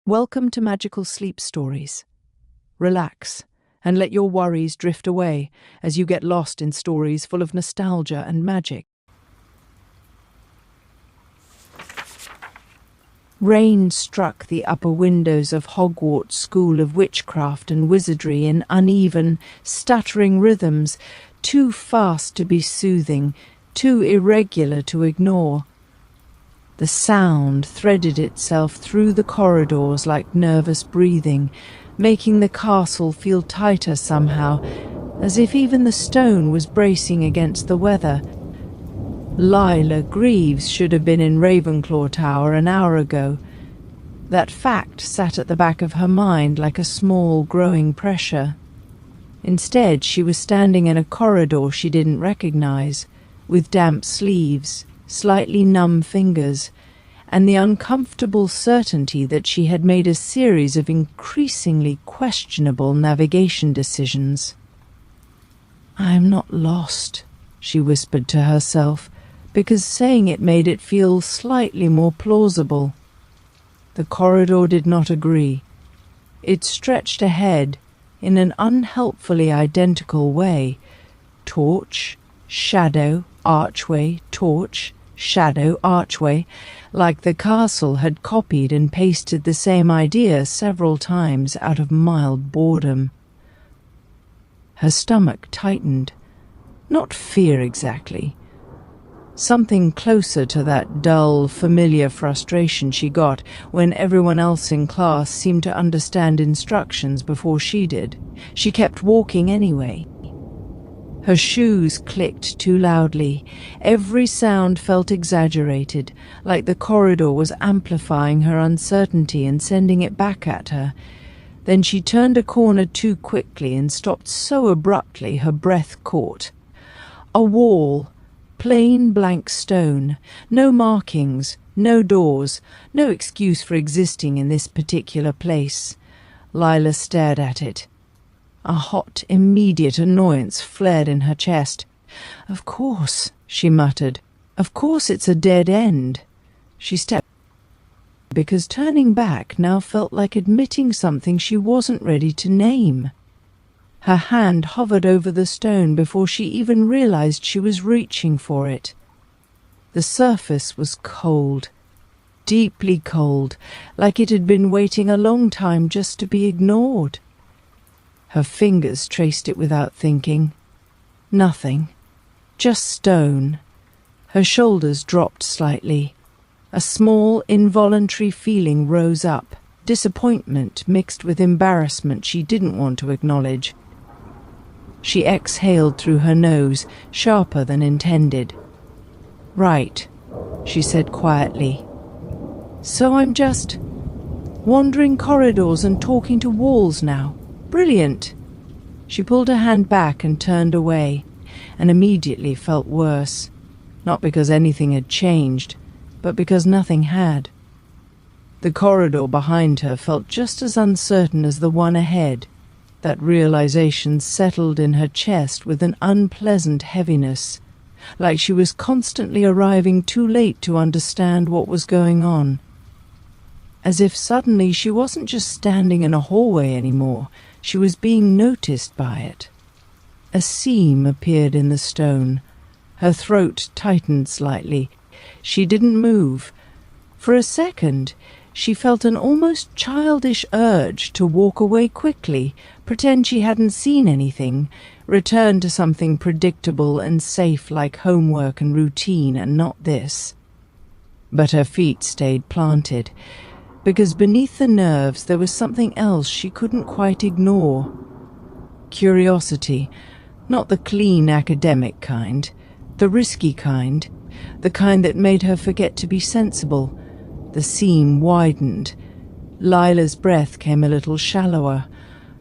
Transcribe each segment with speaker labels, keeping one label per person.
Speaker 1: Welcome to Magical Sleep Stories. Relax and let your worries drift away as you get lost in stories full of nostalgia and magic. Rain struck the upper windows of Hogwarts School of Witchcraft and Wizardry in uneven, stuttering rhythms, too fast to be soothing, too irregular to ignore. The sound threaded itself through the corridors like nervous breathing, making the castle feel tighter somehow, as if even the stone was bracing against the weather. Lila Greaves should have been in Ravenclaw Tower an hour ago. That fact sat at the back of her mind like a small, growing pressure. Instead, she was standing in a corridor she didn't recognize, with damp sleeves, slightly numb fingers, and the uncomfortable certainty that she had made a series of increasingly questionable navigation decisions. "I am not lost," she whispered to herself, because saying it made it feel slightly more plausible. The corridor did not agree. It stretched ahead in an unhelpfully identical way. Torch, shadow, archway, torch, shadow, archway, like the castle had copied and pasted the same idea several times out of mild boredom. Her stomach tightened. Not fear exactly. Something closer to that dull, familiar frustration she got when everyone else in class seemed to understand instructions before she did. She kept walking anyway. Her shoes clicked too loudly. Every sound felt exaggerated, like the corridor was amplifying her uncertainty and sending it back at her. Then she turned a corner too quickly and stopped so abruptly her breath caught. A wall, plain blank stone, no markings, no doors, no excuse for existing in this particular place. Lila stared at it. A hot, immediate annoyance flared in her chest. "Of course," she muttered. "Of course it's a dead end." She stepped, because turning back now felt like admitting something she wasn't ready to name. Her hand hovered over the stone before she even realized she was reaching for it. The surface was cold, deeply cold, like it had been waiting a long time just to be ignored. Her fingers traced it without thinking. Nothing. Just stone. Her shoulders dropped slightly. A small, involuntary feeling rose up, disappointment mixed with embarrassment she didn't want to acknowledge. She exhaled through her nose, sharper than intended. "Right," she said quietly. "So I'm just wandering corridors and talking to walls now. Brilliant." She pulled her hand back and turned away, and immediately felt worse, not because anything had changed, but because nothing had. The corridor behind her felt just as uncertain as the one ahead. That realization settled in her chest with an unpleasant heaviness, like she was constantly arriving too late to understand what was going on. As if suddenly she wasn't just standing in a hallway anymore, she was being noticed by it. A seam appeared in the stone. Her throat tightened slightly. She didn't move. For a second, she felt an almost childish urge to walk away quickly, pretend she hadn't seen anything, return to something predictable and safe like homework and routine, and not this. But her feet stayed planted, because beneath the nerves there was something else she couldn't quite ignore. Curiosity, not the clean academic kind, the risky kind, the kind that made her forget to be sensible. The seam widened. Lila's breath came a little shallower.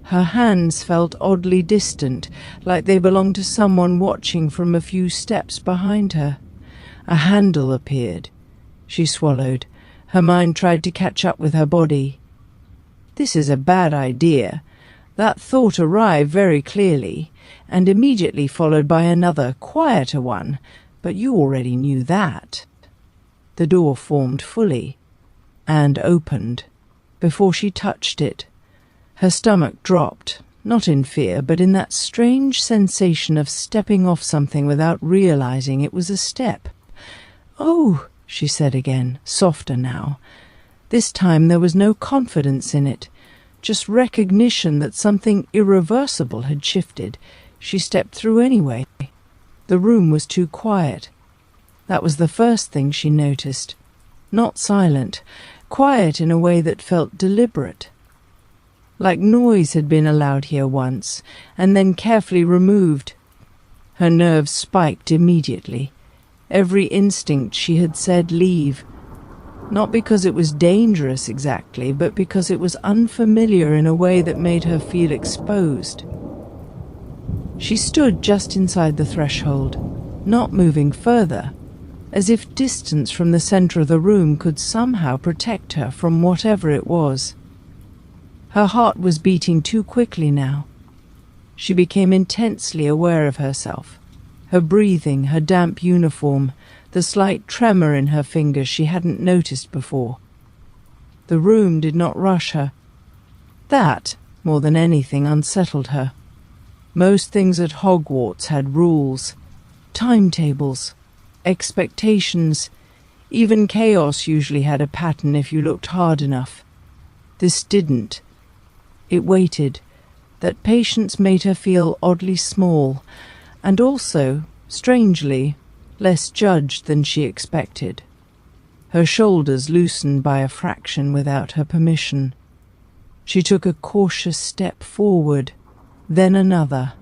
Speaker 1: Her hands felt oddly distant, like they belonged to someone watching from a few steps behind her. A handle appeared. She swallowed. Her mind tried to catch up with her body. "This is a bad idea." That thought arrived very clearly, and immediately followed by another, quieter one, but you already knew that. The door formed fully, and opened. before she touched it. Her stomach dropped, not in fear, but in that strange sensation of stepping off something without realizing it was a step. "Oh," she said again, softer now. This time there was no confidence in it, just recognition that something irreversible had shifted. She stepped through anyway. The room was too quiet. That was the first thing she noticed. Not silent, quiet in a way that felt deliberate. Like noise had been allowed here once, and then carefully removed. Her nerves spiked immediately. Every instinct she had said leave. Not because it was dangerous exactly, but because it was unfamiliar in a way that made her feel exposed. She stood just inside the threshold, not moving further, as if distance from the center of the room could somehow protect her from whatever it was. Her heart was beating too quickly now. She became intensely aware of herself, her breathing, her damp uniform, the slight tremor in her fingers she hadn't noticed before. The room did not rush her. That, more than anything, unsettled her. Most things at Hogwarts had rules, timetables, expectations. Even chaos usually had a pattern if you looked hard enough. This didn't. It waited. That patience made her feel oddly small, and also, strangely, less judged than she expected. Her shoulders loosened by a fraction without her permission. She took a cautious step forward, then another.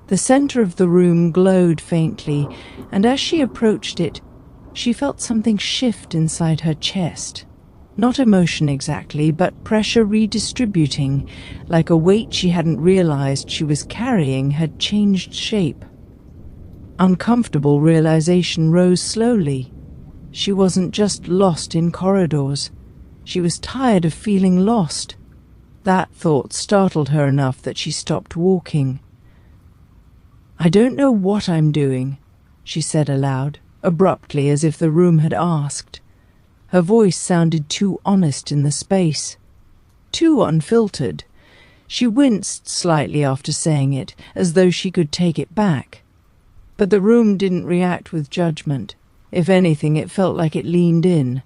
Speaker 1: The center of the room glowed faintly, and as she approached it, she felt something shift inside her chest. Not emotion exactly, but pressure redistributing, like a weight she hadn't realized she was carrying had changed shape. Uncomfortable realization rose slowly. She wasn't just lost in corridors. She was tired of feeling lost. That thought startled her enough that she stopped walking. "I don't know what I'm doing," she said aloud, abruptly, as if the room had asked. Her voice sounded too honest in the space, too unfiltered. She winced slightly after saying it, as though she could take it back. But the room didn't react with judgment. If anything, it felt like it leaned in.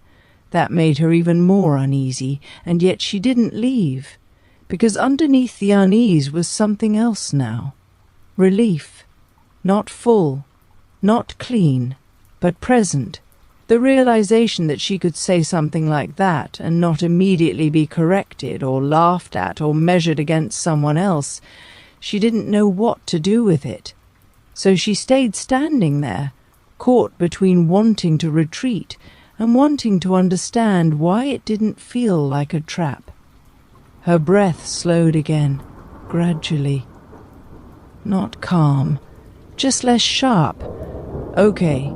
Speaker 1: That made her even more uneasy, and yet she didn't leave, because underneath the unease was something else now. Relief. Not full, not clean, but present. The realization that she could say something like that and not immediately be corrected or laughed at or measured against someone else. She didn't know what to do with it. So she stayed standing there, caught between wanting to retreat and wanting to understand why it didn't feel like a trap. Her breath slowed again, gradually. Not calm, just less sharp. "Okay,"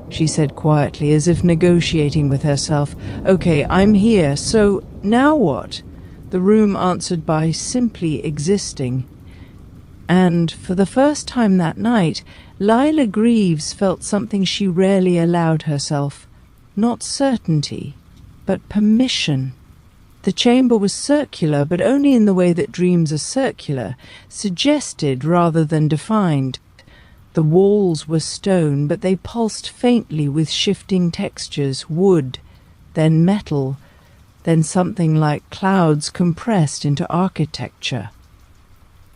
Speaker 1: she said quietly, as if negotiating with herself. "Okay, I'm here, so now what?" The room answered by simply existing. And for the first time that night, Lila Greaves felt something she rarely allowed herself. Not certainty, but permission. The chamber was circular, but only in the way that dreams are circular, suggested rather than defined. The walls were stone, but they pulsed faintly with shifting textures, wood, then metal, then something like clouds compressed into architecture.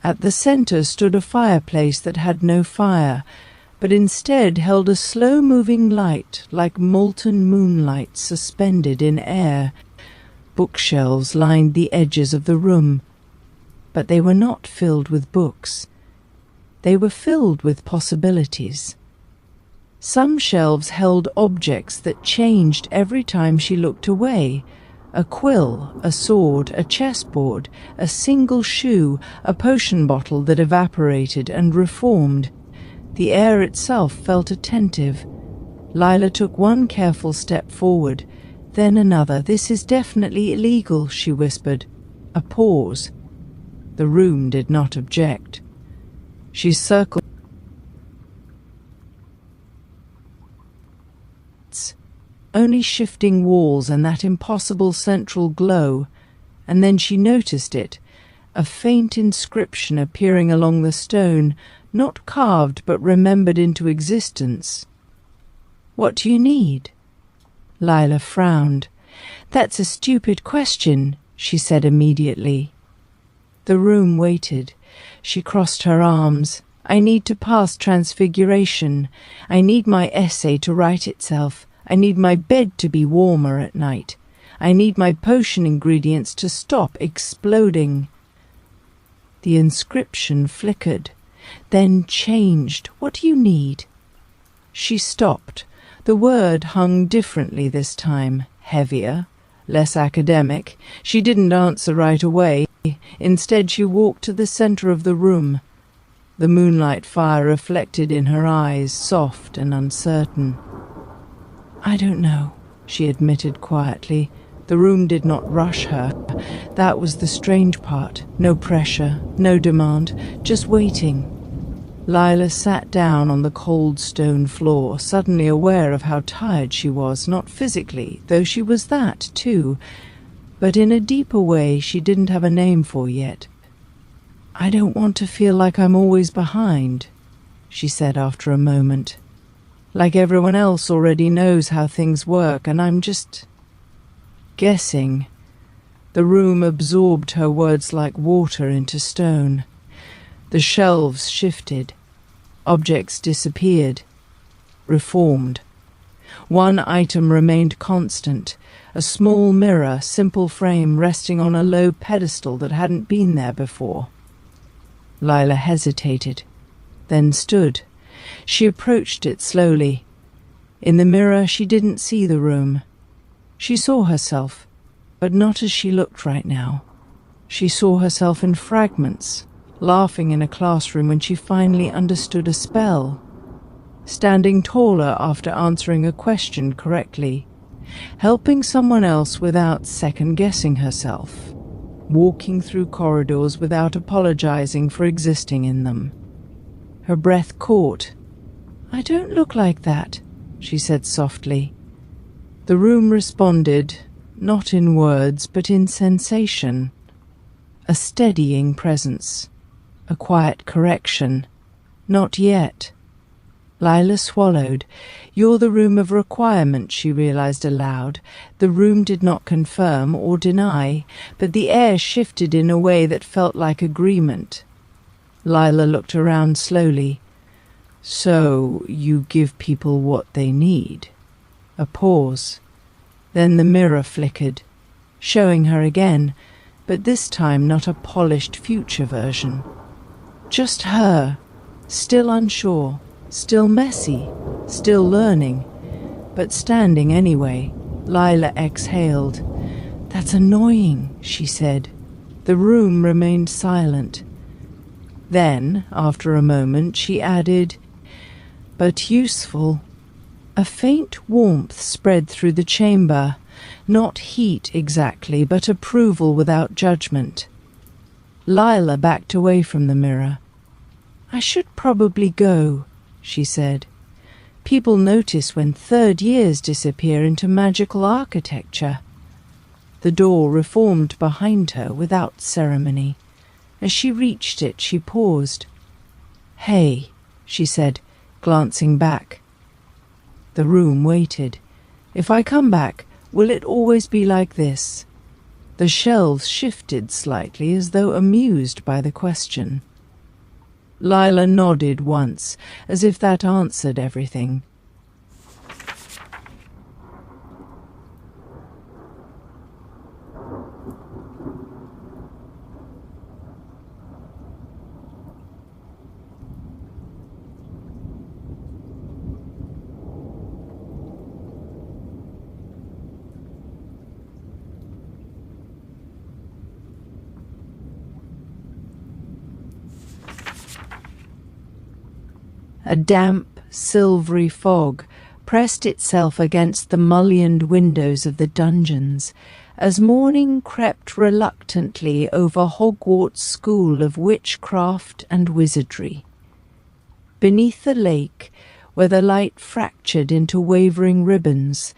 Speaker 1: At the center stood a fireplace that had no fire, but instead held a slow-moving light like molten moonlight suspended in air. Bookshelves lined the edges of the room, but they were not filled with books. They were filled with possibilities. Some shelves held objects that changed every time she looked away. A quill, a sword, a chessboard, a single shoe, a potion bottle that evaporated and reformed. The air itself felt attentive. Lila took one careful step forward, then another. "This is definitely illegal," she whispered. A pause. The room did not object. She circled only shifting walls and that impossible central glow, and then she noticed it, a faint inscription appearing along the stone, not carved but remembered into existence. "What do you need?" Lila frowned. "That's a stupid question," she said immediately. The room waited. She crossed her arms. "I need to pass transfiguration. I need my essay to write itself. I need my bed to be warmer at night. I need my potion ingredients to stop exploding." The inscription flickered, then changed. "What do you need?" She stopped. The word hung differently this time, heavier, less academic. She didn't answer right away. Instead, she walked to the center of the room. The moonlight fire reflected in her eyes, soft and uncertain. "I don't know," she admitted quietly. The room did not rush her. That was the strange part. No pressure, no demand, just waiting. Lila sat down on the cold stone floor, suddenly aware of how tired she was, not physically, though she was that too, but in a deeper way she didn't have a name for yet. "I don't want to feel like I'm always behind," she said after a moment. "Like everyone else already knows how things work, and I'm just guessing." The room absorbed her words like water into stone. The shelves shifted. Objects disappeared, reformed. One item remained constant, a small mirror, simple frame resting on a low pedestal that hadn't been there before. Lila hesitated, then stood. She approached it slowly. In the mirror she didn't see the room. She saw herself, but not as she looked right now. She saw herself in fragments, laughing in a classroom when she finally understood a spell, standing taller after answering a question correctly, helping someone else without second-guessing herself, walking through corridors without apologizing for existing in them. Her breath caught. "I don't look like that," she said softly. The room responded, not in words, but in sensation. A steadying presence, a quiet correction. "Not yet." Lila swallowed. "You're the room of requirement," she realized aloud. The room did not confirm or deny, but the air shifted in a way that felt like agreement. Lila looked around slowly. "So you give people what they need?" A pause. Then the mirror flickered, showing her again, but this time not a polished future version. Just her, still unsure, still messy, still learning, but standing anyway. Lila exhaled. "That's annoying," she said. The room remained silent. Then, after a moment, she added, "But useful." A faint warmth spread through the chamber, not heat exactly, but approval without judgment. Lila backed away from the mirror. "I should probably go," she said. "People notice when third years disappear into magical architecture." The door reformed behind her without ceremony. As she reached it, she paused. "Hey," she said, glancing back. The room waited. "If I come back, will it always be like this?" The shelves shifted slightly as though amused by the question. Lila nodded once, as if that answered everything. A damp, silvery fog pressed itself against the mullioned windows of the dungeons as morning crept reluctantly over Hogwarts School of Witchcraft and Wizardry. Beneath the lake, where the light fractured into wavering ribbons,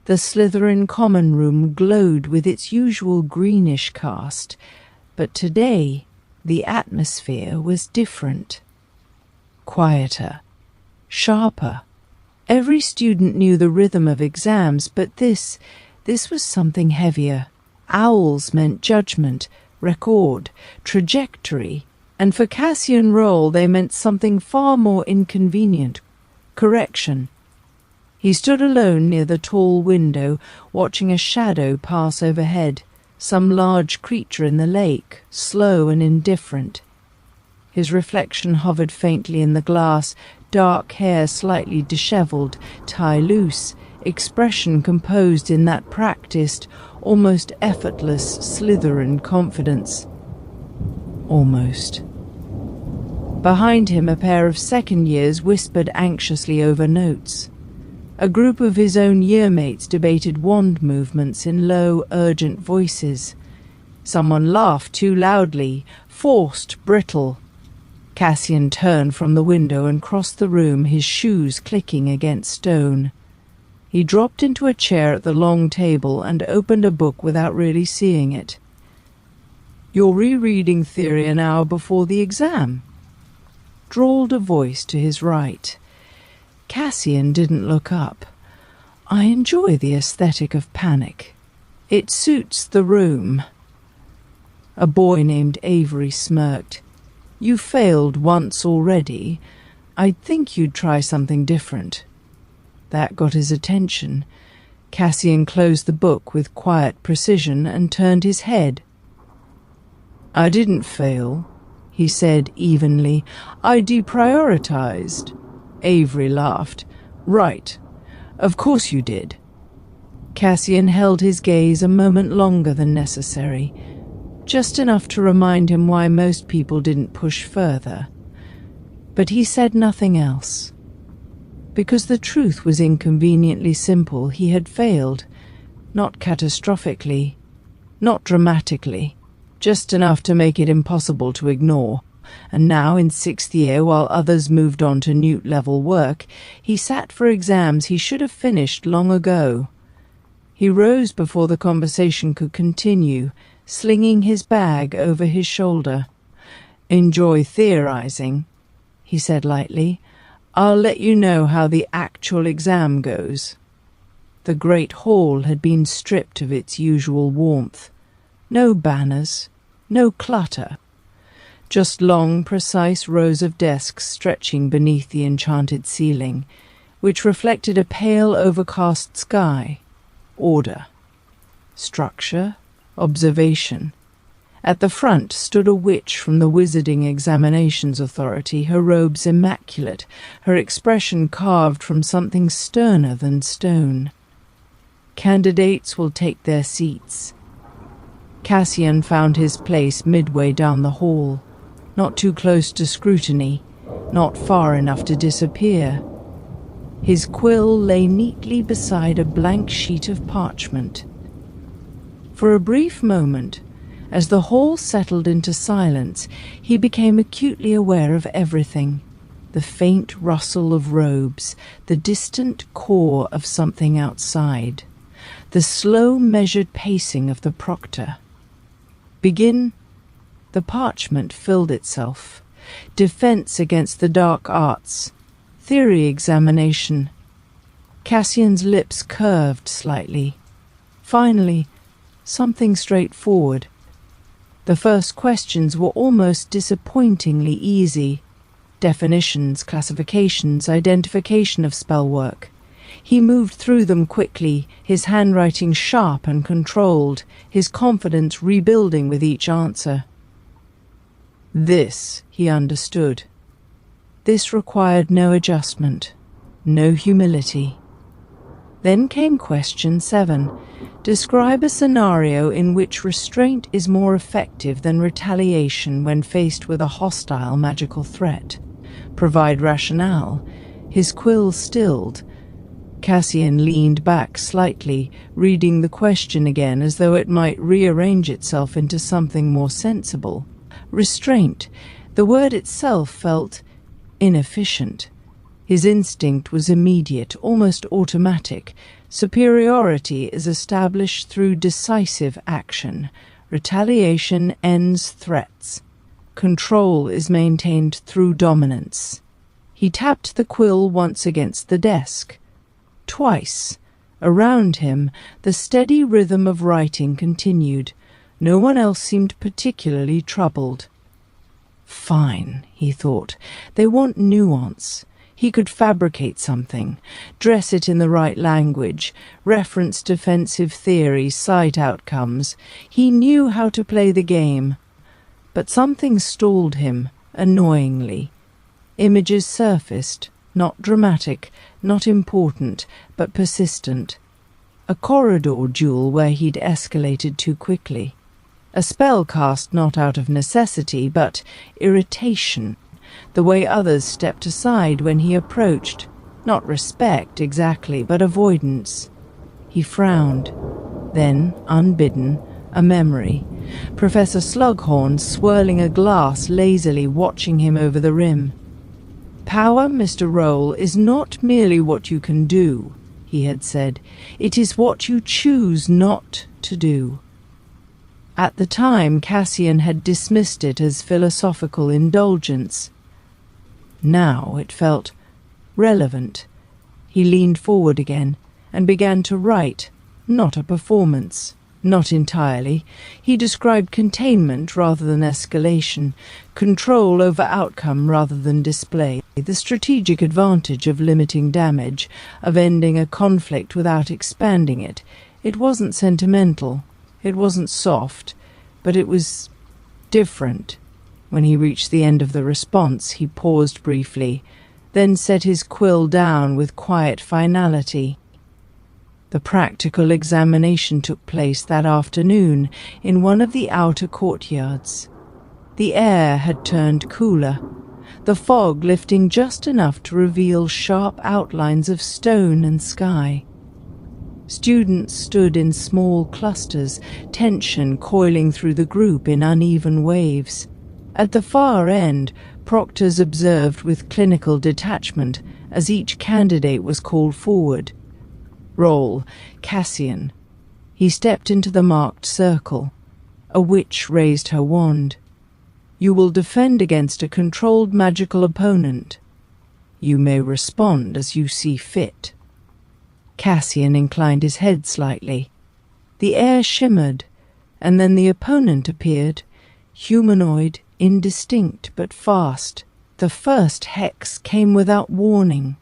Speaker 1: The Slytherin common room glowed with its usual greenish cast, but today the atmosphere was different. Quieter, sharper. Every student knew the rhythm of exams, but this was something heavier. Owls meant judgment, record, trajectory, and for Cassian Roll they meant something far more inconvenient, correction. He stood alone near the tall window, watching a shadow pass overhead, some large creature in the lake, slow and indifferent. His reflection hovered faintly in the glass, dark hair slightly dishevelled, tie loose, expression composed in that practised, almost effortless Slytherin confidence. Almost. Behind him a pair of second years whispered anxiously over notes. A group of his own year-mates debated wand movements in low, urgent voices. Someone laughed too loudly, forced, brittle. Cassian turned from the window and crossed the room, his shoes clicking against stone. He dropped into a chair at the long table and opened a book without really seeing it. "You're rereading theory an hour before the exam," drawled a voice to his right. Cassian didn't look up. "I enjoy the aesthetic of panic. It suits the room." A boy named Avery smirked. "You failed once already. I'd think you'd try something different." That got his attention. Cassian closed the book with quiet precision and turned his head. "I didn't fail," he said evenly. "I deprioritized." Avery laughed. "Right. Of course you did." Cassian held his gaze a moment longer than necessary, just enough to remind him why most people didn't push further. But he said nothing else. Because the truth was inconveniently simple, he had failed. Not catastrophically, not dramatically, just enough to make it impossible to ignore. And now, in sixth year, while others moved on to Newt-level work, he sat for exams he should have finished long ago. He rose before the conversation could continue, slinging his bag over his shoulder. "Enjoy theorizing," he said lightly. "I'll let you know how the actual exam goes." The great hall had been stripped of its usual warmth. No banners, no clutter. Just long, precise rows of desks stretching beneath the enchanted ceiling, which reflected a pale, overcast sky. Order. Structure. Observation. At the front stood a witch from the Wizarding Examinations Authority, her robes immaculate, her expression carved from something sterner than stone. "Candidates will take their seats." Cassian found his place midway down the hall, not too close to scrutiny, not far enough to disappear. His quill lay neatly beside a blank sheet of parchment. For a brief moment, as the hall settled into silence, he became acutely aware of everything. The faint rustle of robes, the distant caw of something outside, the slow measured pacing of the proctor. Begin. The parchment filled itself. Defense against the dark arts. Theory examination. Cassian's lips curved slightly. Finally, something straightforward. The first questions were almost disappointingly easy. Definitions, classifications, identification of spellwork. He moved through them quickly, his handwriting sharp and controlled, his confidence rebuilding with each answer. This, he understood. This required no adjustment, no humility. Then came question 7. Describe a scenario in which restraint is more effective than retaliation when faced with a hostile magical threat. Provide rationale. His quill stilled. Cassian leaned back slightly, reading the question again as though it might rearrange itself into something more sensible. Restraint. The word itself felt inefficient. His instinct was immediate, almost automatic. Superiority is established through decisive action. Retaliation ends threats. Control is maintained through dominance. He tapped the quill once against the desk. Twice. Around him, the steady rhythm of writing continued. No one else seemed particularly troubled. Fine, he thought. They want nuance. He could fabricate something, dress it in the right language, reference defensive theory, cite outcomes. He knew how to play the game. But something stalled him, annoyingly. Images surfaced, not dramatic, not important, but persistent. A corridor duel where he'd escalated too quickly. A spell cast not out of necessity, but irritation. The way others stepped aside when he approached. Not respect, exactly, but avoidance. He frowned. Then, unbidden, a memory. Professor Slughorn swirling a glass lazily, watching him over the rim. "Power, Mr. Roll, is not merely what you can do," he had said. "It is what you choose not to do." At the time, Cassian had dismissed it as philosophical indulgence. Now it felt relevant. He leaned forward again and began to write, not a performance. Not entirely. He described containment rather than escalation, control over outcome rather than display, the strategic advantage of limiting damage, of ending a conflict without expanding it. It wasn't sentimental, it wasn't soft, but it was different. When he reached the end of the response, he paused briefly, then set his quill down with quiet finality. The practical examination took place that afternoon in one of the outer courtyards. The air had turned cooler, the fog lifting just enough to reveal sharp outlines of stone and sky. Students stood in small clusters, tension coiling through the group in uneven waves. At the far end, proctors observed with clinical detachment as each candidate was called forward. Roll, Cassian. He stepped into the marked circle. A witch raised her wand. You will defend against a controlled magical opponent. You may respond as you see fit. Cassian inclined his head slightly. The air shimmered, and then the opponent appeared, humanoid, indistinct but fast. The first hex came without warning.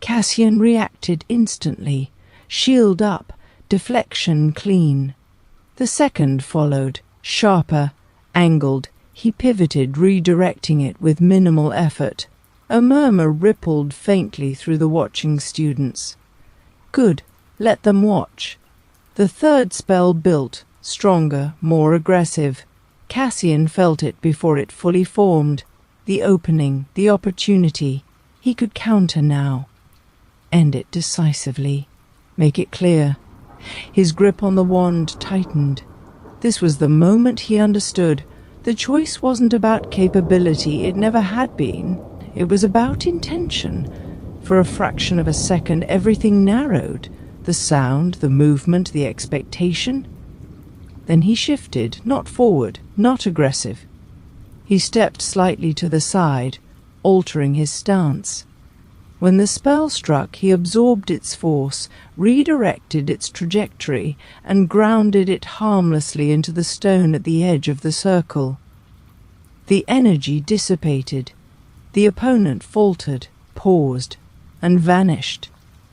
Speaker 1: Cassian reacted instantly, shield up, deflection clean. The second followed, sharper, angled. He pivoted, redirecting it with minimal effort. A murmur rippled faintly through the watching students. Good, let them watch. The third spell built, stronger, more aggressive. Cassian felt it before it fully formed. The opening, the opportunity. He could counter now. End it decisively. Make it clear. His grip on the wand tightened. This was the moment he understood. The choice wasn't about capability, it never had been. It was about intention. For a fraction of a second, everything narrowed. The sound, the movement, the expectation. Then he shifted, not forward, not aggressive. He stepped slightly to the side, altering his stance. When the spell struck, he absorbed its force, redirected its trajectory, and grounded it harmlessly into the stone at the edge of the circle. The energy dissipated. The opponent faltered, paused, and vanished.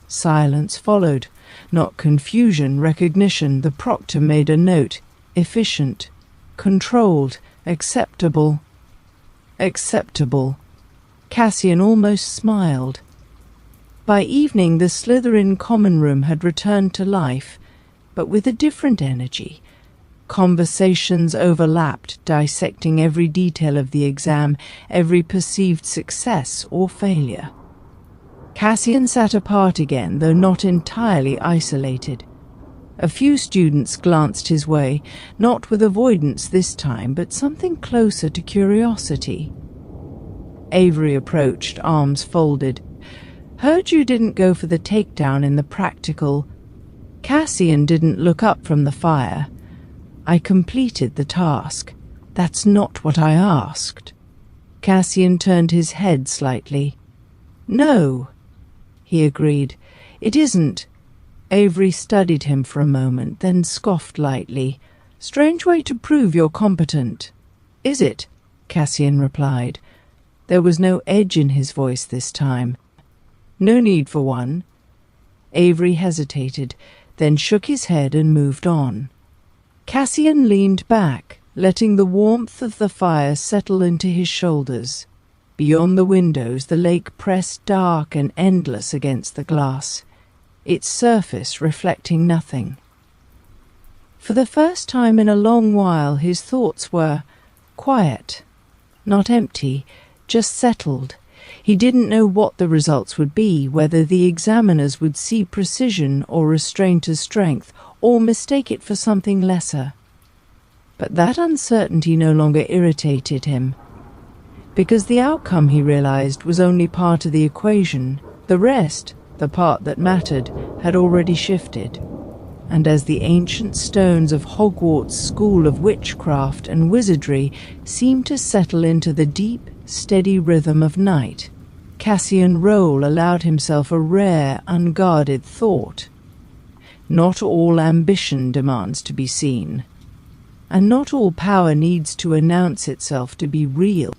Speaker 1: Silence followed. Not confusion, recognition. The proctor made a note. Efficient. Controlled. Acceptable. Acceptable. Cassian almost smiled. By evening, the Slytherin common room had returned to life, but with a different energy. Conversations overlapped, dissecting every detail of the exam, every perceived success or failure. Cassian sat apart again, though not entirely isolated. A few students glanced his way, not with avoidance this time, but something closer to curiosity. Avery approached, arms folded. Heard you didn't go for the takedown in the practical. Cassian didn't look up from the fire. I completed the task. That's not what I asked. Cassian turned his head slightly. No, he agreed. It isn't. Avery studied him for a moment, then scoffed lightly. Strange way to prove you're competent. Is it? Cassian replied. There was no edge in his voice this time. No need for one. Avery hesitated, then shook his head and moved on. Cassian leaned back, letting the warmth of the fire settle into his shoulders. Beyond the windows, the lake pressed dark and endless against the glass, its surface reflecting nothing. For the first time in a long while, his thoughts were quiet, not empty, just settled. He didn't know what the results would be, whether the examiners would see precision or restraint as strength, or mistake it for something lesser. But that uncertainty no longer irritated him, because the outcome, he realized, was only part of the equation. The rest, the part that mattered, had already shifted. And as the ancient stones of Hogwarts' school of witchcraft and wizardry seemed to settle into the deep, steady rhythm of night, Cassian Roll allowed himself a rare, unguarded thought. Not all ambition demands to be seen, and not all power needs to announce itself to be real.